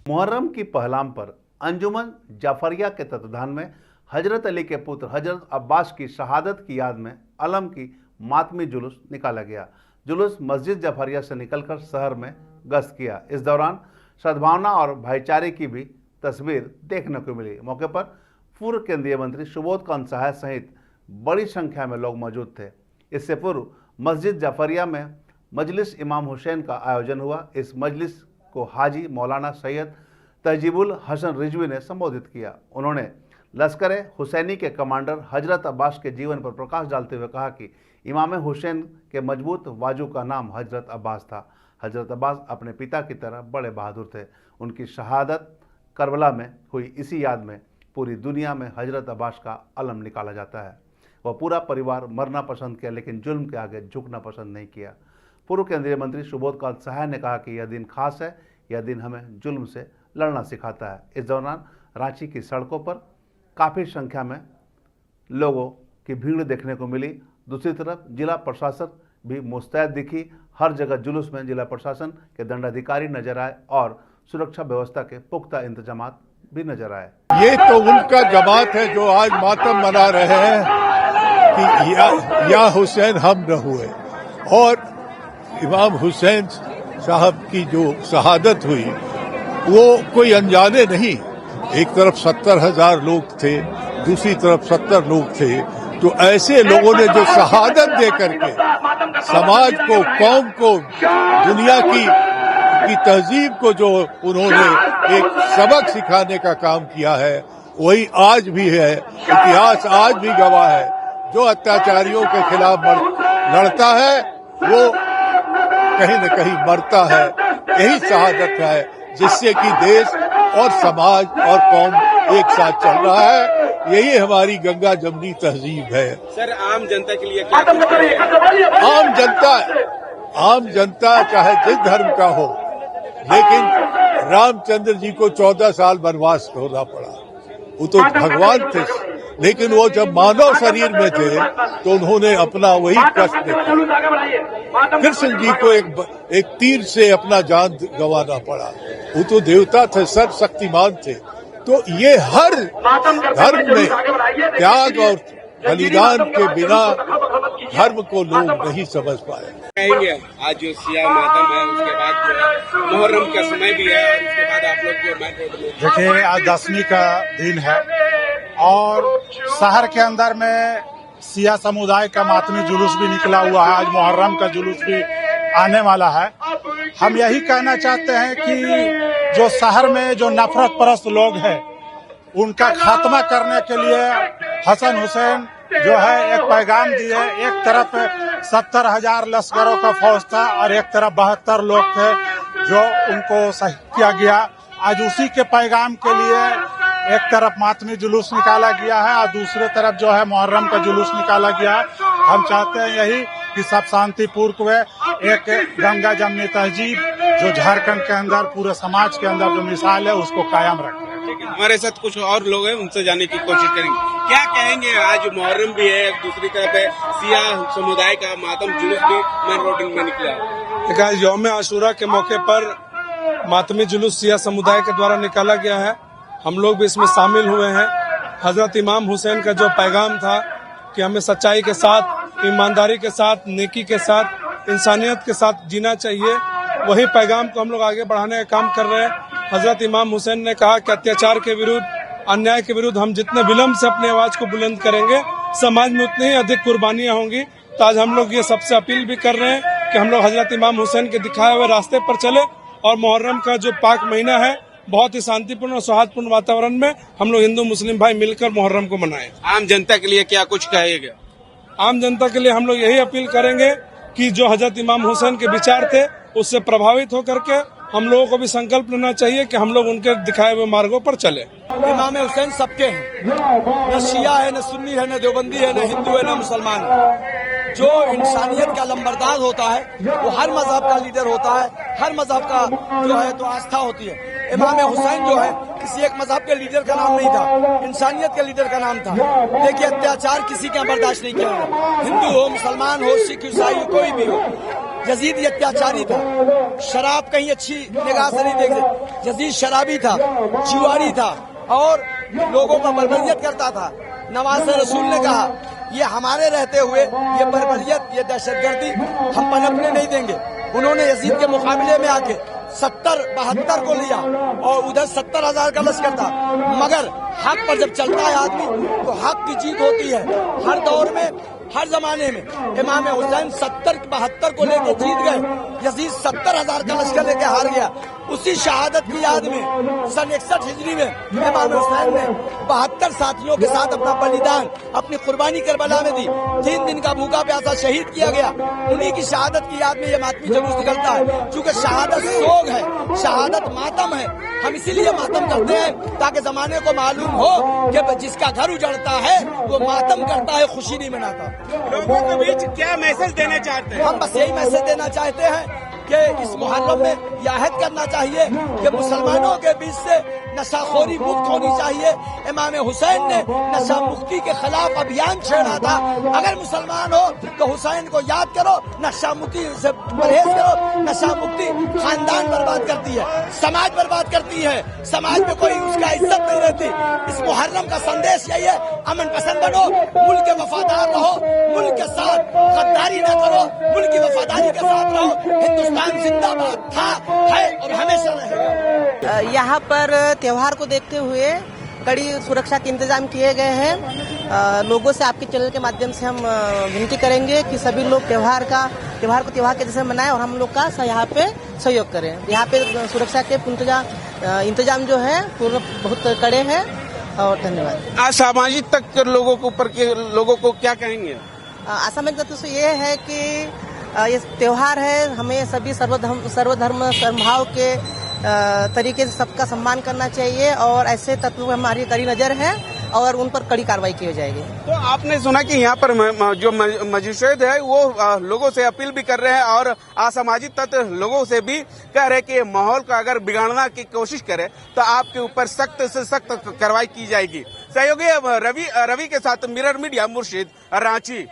मुहर्रम की पहलाम पर अंजुमन जाफरिया के तत्वाधान में हजरत अली के पुत्र हजरत अब्बास की शहादत की याद में अलम की मातमी जुलूस निकाला गया। जुलूस मस्जिद जाफरिया से निकलकर शहर में गश्त किया। इस दौरान सद्भावना और भाईचारे की भी तस्वीर देखने को मिली। मौके पर पूर्व केंद्रीय मंत्री सुबोध कांत सहाय सहित बड़ी संख्या में लोग मौजूद थे। इससे पूर्व मस्जिद जाफरिया में मजलिस इमाम हुसैन का आयोजन हुआ। इस मजलिस को हाजी मौलाना सैयद तहजीबुल हसन रिजवी ने संबोधित किया। उन्होंने लश्कर हुसैनी के कमांडर हजरत अब्बास के जीवन पर प्रकाश डालते हुए कहा कि इमाम हुसैन के मजबूत बाजू का नाम हजरत अब्बास था। हजरत अब्बास अपने पिता की तरह बड़े बहादुर थे। उनकी शहादत करबला में हुई। इसी याद में पूरी दुनिया में हजरत अब्बास का अलम निकाला जाता है। वह पूरा परिवार मरना पसंद किया, लेकिन जुल्म के आगे झुकना पसंद नहीं किया। पूर्व केंद्रीय मंत्री सुबोध कांत सहाय ने कहा कि यह दिन खास है। यह दिन हमें जुल्म से लड़ना सिखाता है। इस दौरान रांची की सड़कों पर काफ़ी संख्या में लोगों की भीड़ देखने को मिली। दूसरी तरफ जिला प्रशासन भी मुस्तैद दिखी। हर जगह जुलूस में जिला प्रशासन के दंडाधिकारी नजर आए और सुरक्षा व्यवस्था के पुख्ता इंतजामात भी नजर आए। ये तो उनका जमात है जो आज मातम मना रहे हैं कि या हुसैन हम न हुए। और इमाम हुसैन साहब की जो शहादत हुई वो कोई अनजाने नहीं। एक तरफ 70,000 लोग थे, दूसरी तरफ 70 लोग थे। तो ऐसे लोगों ने जो शहादत दे करके समाज को, कौम को, दुनिया की तहजीब को जो उन्होंने एक सबक सिखाने का काम किया है, वही आज भी है। इतिहास आज भी गवाह है। जो अत्याचारियों के खिलाफ लड़ता है वो कहीं न कहीं मरता है। यही शहादत है जिससे कि देश और समाज और कौम एक साथ चल रहा है। यही हमारी गंगा जमनी तहजीब है। सर, आम जनता के लिए क्या? आम जनता चाहे जिस धर्म का हो, लेकिन रामचंद्र जी को 14 साल वनवास होना पड़ा। वो तो भगवान थे, लेकिन वो जब मानव शरीर में थे तो उन्होंने अपना वही कष्ट देखा। कृष्ण जी को एक तीर से अपना जान गंवाना पड़ा। वो तो देवता थे, सर्वशक्तिमान थे। तो ये हर धर्म में त्याग और बलिदान के बिना धर्म को लोग नहीं समझ पाए। कहेंगे आज जो सिया मातम है, उसके बाद मुहर्रम का समय भी है, और उसके बाद आप लोग जो मैच देखिए, आज 10वीं का दिन है और शहर के अंदर में सिया समुदाय का मातमी जुलूस भी निकला हुआ है। आज मुहर्रम का जुलूस भी आने वाला है। हम यही कहना चाहते हैं कि जो शहर में जो नफरत परस्त लोग हैं, उनका खात्मा करने के लिए हसन हुसैन जो है एक पैगाम दिए। एक तरफ 70,000 लश्करों का फौज था और एक तरफ 72 लोग थे जो उनको शहीद किया गया। आज उसी के पैगाम के लिए एक तरफ मातमी जुलूस निकाला गया है और दूसरे तरफ जो है मुहर्रम का जुलूस निकाला गया है। हम चाहते हैं यही कि सब शांतिपूर्ण एक गंगा जमनी तहजीब जो झारखंड के अंदर, पूरे समाज के अंदर जो मिसाल है, उसको कायम रखें। हमारे साथ कुछ और लोग हैं, उनसे जानने की कोशिश करेंगे। क्या कहेंगे, आज मुहर्रम भी है, दूसरी तरफ है सिया समुदाय का मातम जुलूस भी मेन रोड में निकला। यौम आशूरा के मौके पर मातमी जुलूस सिया समुदाय के द्वारा निकाला गया है। हम लोग भी इसमें शामिल हुए हैं। हजरत इमाम हुसैन का जो पैगाम था कि हमें सच्चाई के साथ, ईमानदारी के साथ, नेकी के साथ, इंसानियत के साथ जीना चाहिए, वही पैगाम को हम लोग आगे बढ़ाने का काम कर रहे हैं। हजरत इमाम हुसैन ने कहा कि अत्याचार के विरुद्ध, अन्याय के विरुद्ध हम जितने विलम्ब से अपनी आवाज को बुलंद करेंगे, समाज में उतनी ही अधिक कुर्बानियां होंगी। तो आज हम लोग ये सबसे अपील भी कर रहे हैं कि हम लोग हजरत इमाम हुसैन के दिखाए हुए रास्ते पर चले और मुहर्रम का जो पाक महीना है, बहुत ही शांतिपूर्ण और सौहार्दपूर्ण वातावरण में हम लोग हिंदू मुस्लिम भाई मिलकर मुहर्रम को मनाएं। आम जनता के लिए क्या कुछ कहेगा? आम जनता के लिए हम लोग यही अपील करेंगे कि जो हजरत इमाम हुसैन के विचार थे, उससे प्रभावित होकर के हम लोगों को भी संकल्प लेना चाहिए कि हम लोग उनके दिखाए हुए मार्गों पर चले। इमाम हुसैन सबके हैं, न शिया है, न सुन्नी है, न देवबंदी है, न हिंदू है, न मुसलमान है। जो इंसानियत का लंबरदार होता है वो हर मजहब का लीडर होता है, हर मजहब का जो है तो आस्था होती है। इमाम हुसैन जो है किसी एक मजहब के लीडर का नाम नहीं था, इंसानियत के लीडर का नाम था। देखिए अत्याचार किसी का बर्दाश्त नहीं किया, हिंदू हो, मुसलमान हो, सिख, ईसाई, कोई भी हो। यजीद ये अत्याचारी था, शराब कहीं अच्छी निगाह से नहीं देखते, यजीद शराबी था, चिवारी था और लोगों का बर्बरियत करता था। नवाज रसूल ने कहा ये हमारे रहते हुए ये बर्बरियत, ये दहशतगर्दी हम पनपने नहीं देंगे। उन्होंने यजीद के मुकाबले में आके 70-72 को लिया और उधर 70,000 का लश्कर था। मगर हक पर जब चलता है आदमी तो हक की जीत होती है। हर दौर में, हर जमाने में इमाम हुसैन 70-72 को लेकर जीत गए, यजीद 70,000 का लश्कर लेकर हार गया। उसी शहादत की याद में सन 61 हिजरी में इमाम हुसैन ने 72 साथियों के साथ अपना बलिदान, अपनी कुर्बानी करबला में दी। 3 दिन का भूखा प्यासा शहीद किया गया। उन्हीं की शहादत की याद में ये मातमी जुलूस निकलता है। क्योंकि शहादत सोग है, शहादत मातम है। हम इसीलिए मातम करते हैं ताकि जमाने को मालूम हो कि जिसका घर उजड़ता है वो मातम करता है, खुशी नहीं मनाता। लोगों के बीच क्या मैसेज देना चाहते हैं? हम बस यही मैसेज देना चाहते हैं कि इस मुहर्रम में यह अहद करना चाहिए कि मुसलमानों के बीच से नशाखोरी मुक्त होनी चाहिए। इमाम हुसैन ने नशा मुक्ति के खिलाफ अभियान छेड़ा था। अगर मुसलमान हो तो हुसैन को याद करो, नशा मुक्ति से परहेज करो। नशा मुक्ति खानदान बर्बाद करती है, समाज बर्बाद करती है, समाज में कोई उसका इज्जत नहीं रहती। इस मुहर्रम का संदेश यही है, अमन पसंद बनो, मुल्क के वफादार रहो, मुल्क के साथ गद्दारी न करो, मुल्क की वफादारी के साथ रहो। हिंदुस्तान जिंदाबाद था, है और हमेशा रहेगा। यहाँ पर त्योहार को देखते हुए कड़ी सुरक्षा के इंतजाम किए गए हैं। लोगों से आपके चैनल के माध्यम से हम विनती करेंगे कि सभी लोग त्योहार को त्योहार के जैसे मनाएं और हम लोग का यहाँ पे सहयोग करें। यहाँ पे सुरक्षा के इंतजाम जो है पूर्ण बहुत कड़े हैं। और धन्यवाद। असामाजिक तक के लोगों के ऊपर के लोगों को क्या कहेंगे? असामाजिक तत्व से ये है कि ये त्योहार है, हमें सभी सर्वधर्म समभाव के तरीके से सबका सम्मान करना चाहिए और ऐसे तत्वों पर हमारी कड़ी नजर है और उन पर कड़ी कार्रवाई की जाएगी। तो आपने सुना कि यहाँ पर जो मजिस्ट्रेट है वो लोगों से अपील भी कर रहे हैं और असामाजिक तत्व लोगों से भी कह रहे हैं कि माहौल को अगर बिगाड़ना की कोशिश करे तो आपके ऊपर सख्त से सख्त कार्रवाई की जाएगी। सहयोगी रवि के साथ मिरर मीडिया, मुर्शिद, रांची।